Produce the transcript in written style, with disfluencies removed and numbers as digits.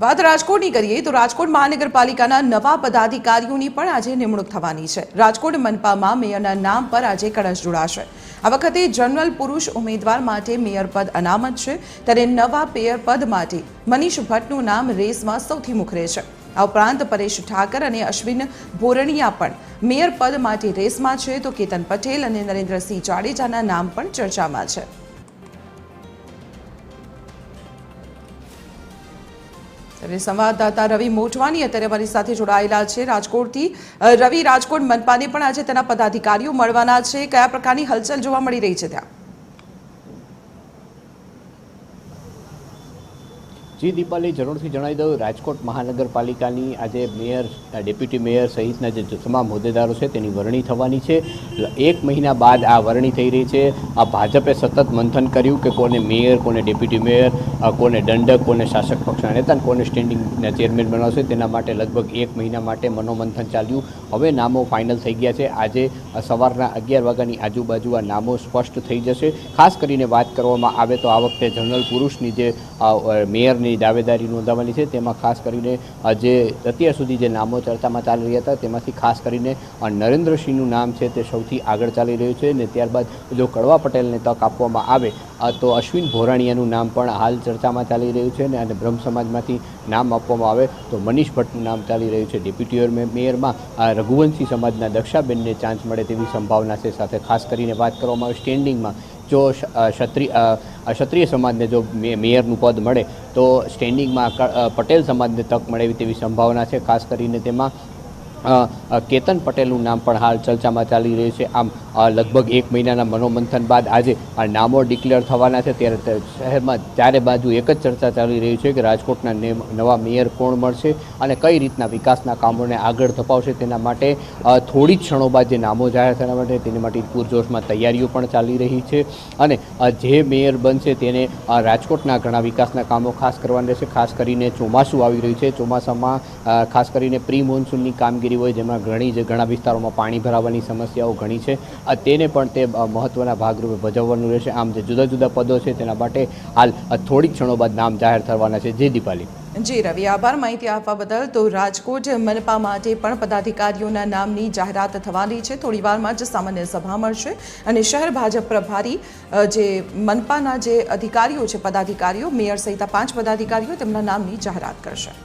વાત રાજકોટની કરીએ તો રાજકોટ મહાનગરપાલિકાના નવા પદાધિકારીઓની પણ આજે નિમણૂક થવાની છે। રાજકોટ મનપામાં મેયરના નામ પર આજે કળશ જોડાશે। આ વખતે જનરલ પુરુષ ઉમેદવાર માટે મેયર પદ અનામત છે, ત્યારે નવા મેયર પદ માટે મનીષ ભટ્ટનું નામ રેસમાં સૌથી મુખરે છે। આ ઉપરાંત પરેશ ઠાકર અને અશ્વિન ભોરણિયા પણ મેયર પદ માટે રેસમાં છે, તો કેતન પટેલ અને નરેન્દ્રસિંહ જાડેજાના નામ પણ ચર્ચામાં છે। સંવાદદાતા રવિ મોટવાની અત્યારે અમારી સાથે જોડાયેલા છે રાજકોટથી। રવિ, રાજકોટ મનપાને પણ આજે તેના પદાધિકારીઓ મળવાના છે, કયા પ્રકારની હલચલ જોવા મળી રહી છે ત્યાં? જી દીપાલી, જરૂરથી જણાવી દઉં, રાજકોટ મહાનગરપાલિકાની આજે મેયર, ડેપ્યુટી મેયર સહિતના જે તમામ હોદ્દેદારો છે તેની વરણી થવાની છે। 1 મહિના બાદ આ વરણી થઈ રહી છે। આ ભાજપે સતત મંથન કર્યું કે કોને મેયર, કોને ડેપ્યુટી મેયર, કોને દંડક, કોને શાસક પક્ષના નેતા, કોને સ્ટેન્ડિંગના ચેરમેન બનાવશે, તેના માટે લગભગ 1 મહિના માટે મનોમંથન ચાલ્યું। હવે નામો ફાઇનલ થઈ ગયા છે। આજે સવારના 11 વાગ્યાની આજુબાજુ આ નામો સ્પષ્ટ થઈ જશે। ખાસ કરીને વાત કરવામાં આવે તો આ વખતે જનરલ પુરુષની જે મેયરની દાવેદારી નોંધાવવાની છે, તેમાં ખાસ કરીને જે અત્યાર સુધી જે નામો ચર્ચામાં ચાલી રહ્યા હતા તેમાંથી ખાસ કરીને નરેન્દ્રસિંહનું નામ છે તે સૌથી આગળ ચાલી રહ્યું છે, ને ત્યારબાદ જો કડવા પટેલને તક આપવામાં આવે તો અશ્વિન ભોરાણીયાનું નામ પણ હાલ ચર્ચામાં ચાલી રહ્યું છે, અને બ્રહ્મ સમાજમાંથી નામ આપવામાં આવે તો મનીષ ભટ્ટનું નામ ચાલી રહ્યું છે। ડેપ્યુટી મેયરમાં રઘુવંશી સમાજના દક્ષાબેનને ચાન્સ મળે તેવી સંભાવના છે। સાથે ખાસ કરીને વાત કરવામાં આવે સ્ટેન્ડિંગમાં જો ક્ષત્રિય સમાજને જો મેયરનું પદ મળે તો સ્ટેન્ડિંગમાં પટેલ સમાજને તક મળે તેવી સંભાવના છે। ખાસ કરીને તેમાં કેતન પટેલનું નામ પણ હાલ ચર્ચામાં ચાલી રહ્યું છે। આમ લગભગ 1 મહિનાના મનોમંથન બાદ આજે આ નામો ડિક્લેર થવાના છે, ત્યારે શહેરમાં ચારે બાજુ એક જ ચર્ચા ચાલી રહી છે કે રાજકોટના નવા મેયર કોણ મળશે અને કઈ રીતના વિકાસના કામોને આગળ ધપાવશે। તેના માટે થોડી જ ક્ષણો બાદ જે નામો જાહેર થવા માટે તેની માટે પૂરજોશમાં તૈયારીઓ પણ ચાલી રહી છે, અને જે મેયર બનશે તેને રાજકોટના ઘણા વિકાસના કામો ખાસ કરવાના રહેશે। ખાસ કરીને ચોમાસું આવી રહ્યું છે, ચોમાસામાં ખાસ કરીને પ્રી મોન્સૂનની કામગીરી હોય, જેમાં ઘણા વિસ્તારોમાં પાણી ભરાવાની સમસ્યાઓ ઘણી છે, તેને પણ તે મહત્વના ભાગરૂપે ભજવવાનું રહેશે। આમ જે જુદા જુદા પદો છે તેના માટે હાલ થોડી ક્ષણો બાદ નામ જાહેર થવાના છે। જે દીપાલી। જી રવિ, આભાર માહિતી આપવા બદલ। તો રાજકોટ મનપા માટે પણ પદાધિકારીઓના નામની જાહેરાત થવાની છે। થોડી વારમાં જ સામાન્ય સભા મળશે અને શહેર ભાજપ પ્રભારી જે મનપાના જે અધિકારીઓ છે, પદાધિકારીઓ, મેયર સહિત 5 પદાધિકારીઓ તેમના નામની જાહેરાત કરશે।